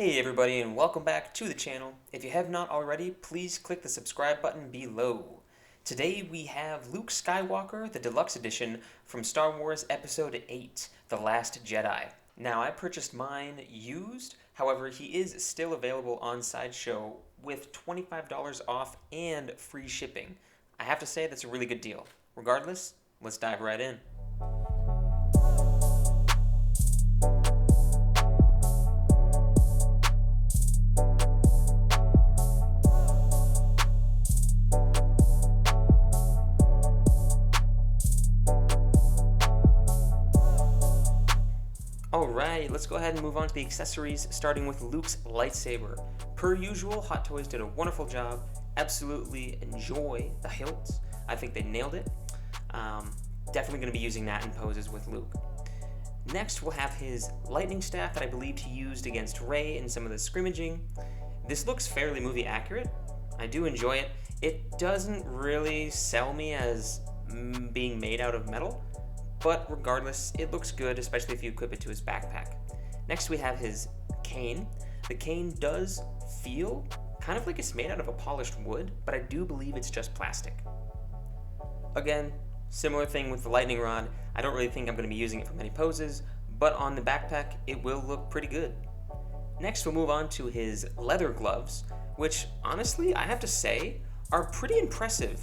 Hey everybody, and welcome back to the channel. If you have not already, please click the subscribe button below. Today we have Luke Skywalker, the Deluxe Edition from Star Wars Episode VIII, The Last Jedi. Now, I purchased mine used, however, he is still available on Sideshow with $25 off and free shipping. I have to say that's a really good deal. Regardless, let's dive right in. Alright, let's go ahead and move on to the accessories, starting with Luke's lightsaber. Per usual, Hot Toys did a wonderful job. Absolutely enjoy the hilt. I think they nailed it. Definitely going to be using that in poses with Luke. Next, we'll have his lightning staff that I believed he used against Rey in some of the scrimmaging. This looks fairly movie accurate. I do enjoy it. It doesn't really sell me as being made out of metal, but regardless, it looks good, especially if you equip it to his backpack. Next, we have his cane. The cane does feel kind of like it's made out of a polished wood, but I do believe it's just plastic. Again, similar thing with the lightning rod. I don't really think I'm going to be using it for many poses, but on the backpack, it will look pretty good. Next, we'll move on to his leather gloves, which honestly, I have to say, are pretty impressive.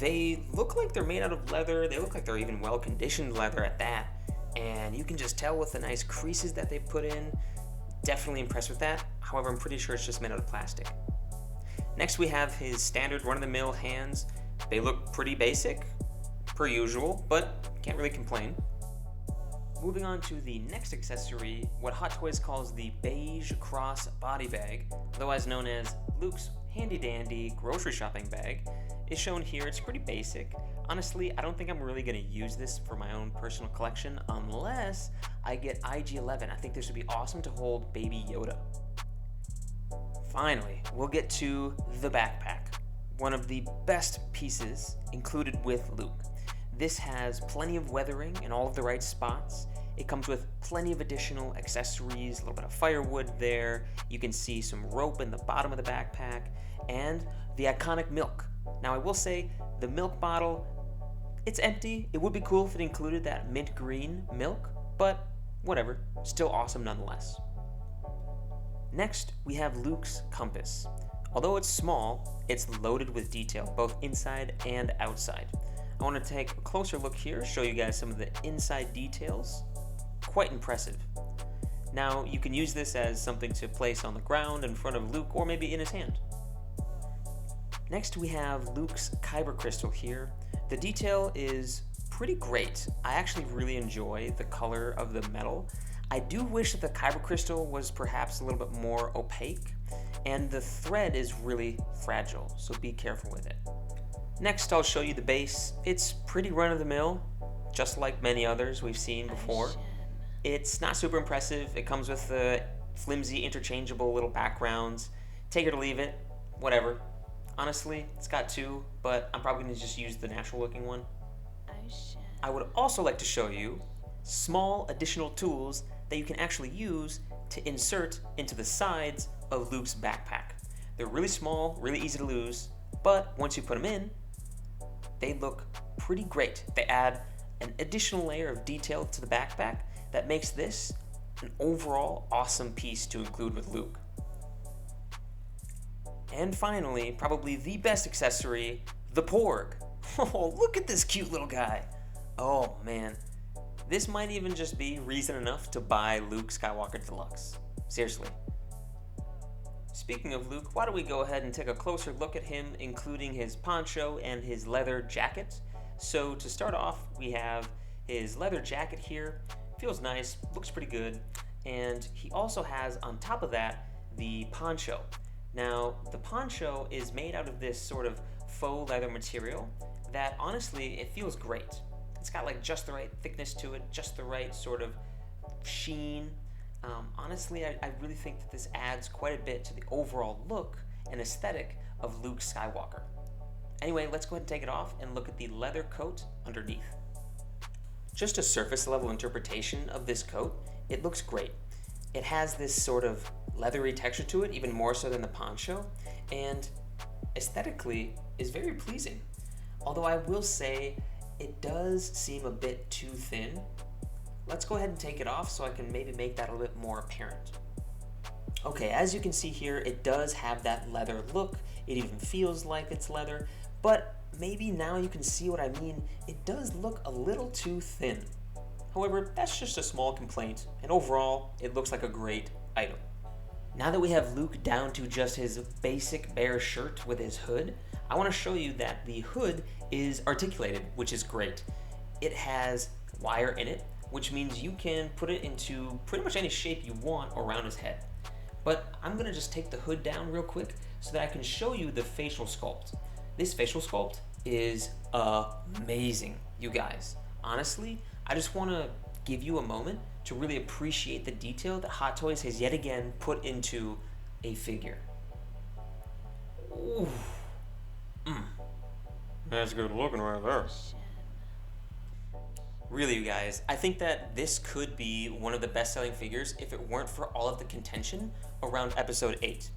They look like they're made out of leather. They look like they're even well-conditioned leather at that. And you can just tell with the nice creases that they put in. Definitely impressed with that. However, I'm pretty sure it's just made out of plastic. Next, we have his standard run-of-the-mill hands. They look pretty basic, per usual, but can't really complain. Moving on to the next accessory, what Hot Toys calls the beige cross body bag, otherwise known as Luke's handy-dandy grocery shopping bag, is shown here. It's pretty basic. Honestly, I don't think I'm really going to use this for my own personal collection unless I get IG-11. I think this would be awesome to hold Baby Yoda. Finally, we'll get to the backpack, one of the best pieces included with Luke. This has plenty of weathering in all of the right spots. It comes with plenty of additional accessories, a little bit of firewood there. You can see some rope in the bottom of the backpack, and the iconic milk. Now, I will say, the milk bottle, it's empty. It would be cool if it included that mint green milk, but whatever, still awesome nonetheless. Next, we have Luke's compass. Although it's small, it's loaded with detail, both inside and outside. I want to take a closer look here, show you guys some of the inside details. Quite impressive. Now, you can use this as something to place on the ground in front of Luke, or maybe in his hand. Next, we have Luke's kyber crystal here. The detail is pretty great. I actually really enjoy the color of the metal. I do wish that the kyber crystal was perhaps a little bit more opaque, and the thread is really fragile, so be careful with it. Next, I'll show you the base. It's pretty run-of-the-mill, just like many others we've seen before. It's not super impressive. It comes with the flimsy, interchangeable little backgrounds. Take it or leave it, whatever. Honestly, it's got two, but I'm probably going to just use the natural-looking one. I would also like to show you small additional tools that you can actually use to insert into the sides of Luke's backpack. They're really small, really easy to lose, but once you put them in, they look pretty great. They add an additional layer of detail to the backpack that makes this an overall awesome piece to include with Luke. And finally, probably the best accessory, the Porg. Oh, look at this cute little guy. Oh man, this might even just be reason enough to buy Luke Skywalker Deluxe. Seriously. Speaking of Luke, why don't we go ahead and take a closer look at him, including his poncho and his leather jacket. So to start off, we have his leather jacket here. Feels nice, looks pretty good. And he also has, on top of that, the poncho. Now, the poncho is made out of this sort of faux leather material that, honestly, it feels great. It's got like just the right thickness to it, just the right sort of sheen. Honestly, I really think that this adds quite a bit to the overall look and aesthetic of Luke Skywalker. Anyway, let's go ahead and take it off and look at the leather coat underneath. Just a surface level interpretation of this coat, it looks great. It has this sort of leathery texture to it, even more so than the poncho, and aesthetically is very pleasing. Although I will say it does seem a bit too thin. Let's go ahead and take it off so I can maybe make that a little bit more apparent. Okay, as you can see here, it does have that leather look. It even feels like it's leather, but maybe now you can see what I mean. It does look a little too thin. However, that's just a small complaint, and overall, it looks like a great item. Now that we have Luke down to just his basic bare shirt with his hood, I want to show you that the hood is articulated, which is great. It has wire in it, which means you can put it into pretty much any shape you want around his head. But I'm going to just take the hood down real quick so that I can show you the facial sculpt. This facial sculpt is amazing, you guys. Honestly, I just want to give you a moment to really appreciate the detail that Hot Toys has yet again put into a figure. Ooh. That's good looking right there. Really, you guys, I think that this could be one of the best-selling figures if it weren't for all of the contention around episode 8.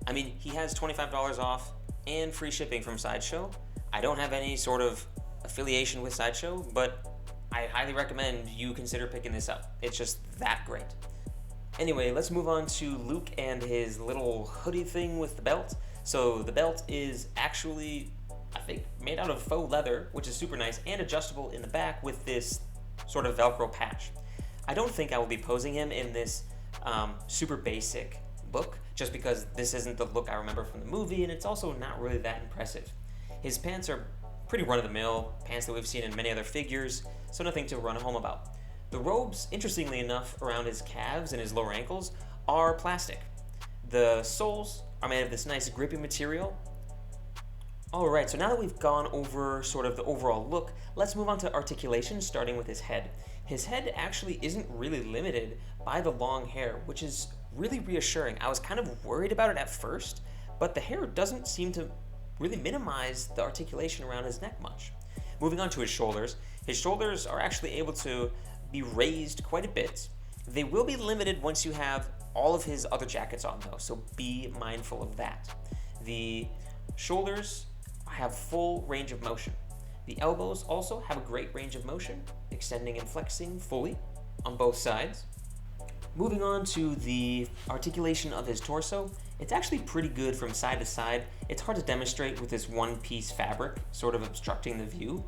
I mean, he has $25 off and free shipping from Sideshow. I don't have any sort of affiliation with Sideshow, but I highly recommend you consider picking this up. It's just that great. Anyway, let's move on to Luke and his little hoodie thing with the belt. So the belt is actually, I think, made out of faux leather, which is super nice, and adjustable in the back with this sort of Velcro patch. I don't think I will be posing him in this super basic look, just because this isn't the look I remember from the movie, and it's also not really that impressive. His pants are pretty run-of-the-mill, pants that we've seen in many other figures, so nothing to run home about. The robes, interestingly enough, around his calves and his lower ankles are plastic. The soles are made of this nice grippy material. Alright, so now that we've gone over sort of the overall look, let's move on to articulation, starting with his head. His head actually isn't really limited by the long hair, which is really reassuring. I was kind of worried about it at first, but the hair doesn't seem to really minimize the articulation around his neck much. Moving on to his shoulders are actually able to be raised quite a bit. They will be limited once you have all of his other jackets on though, so be mindful of that. The shoulders have full range of motion. The elbows also have a great range of motion, extending and flexing fully on both sides. Moving on to the articulation of his torso, it's actually pretty good from side to side. It's hard to demonstrate with this one-piece fabric sort of obstructing the view.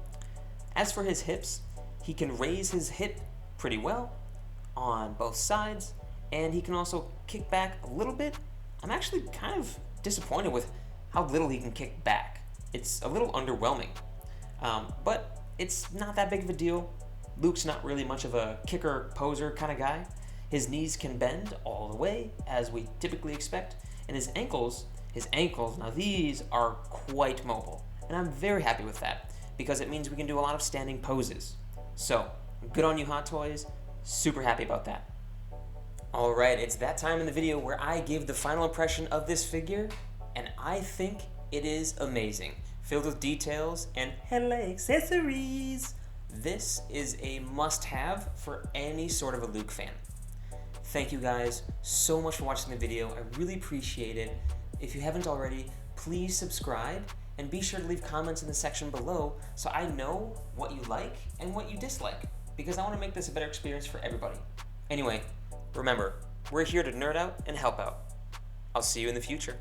As for his hips, he can raise his hip pretty well on both sides, and he can also kick back a little bit. I'm actually kind of disappointed with how little he can kick back. It's a little underwhelming, but it's not that big of a deal. Luke's not really much of a kicker poser kind of guy. His knees can bend all the way, as we typically expect, and his ankles, now these are quite mobile, and I'm very happy with that, because it means we can do a lot of standing poses. So, good on you, Hot Toys. Super happy about that. Alright, it's that time in the video where I give the final impression of this figure, and I think it is amazing. Filled with details and hella accessories. This is a must-have for any sort of a Luke fan. Thank you guys so much for watching the video. I really appreciate it. If you haven't already, please subscribe and be sure to leave comments in the section below so I know what you like and what you dislike, because I want to make this a better experience for everybody. Anyway, remember, we're here to nerd out and help out. I'll see you in the future.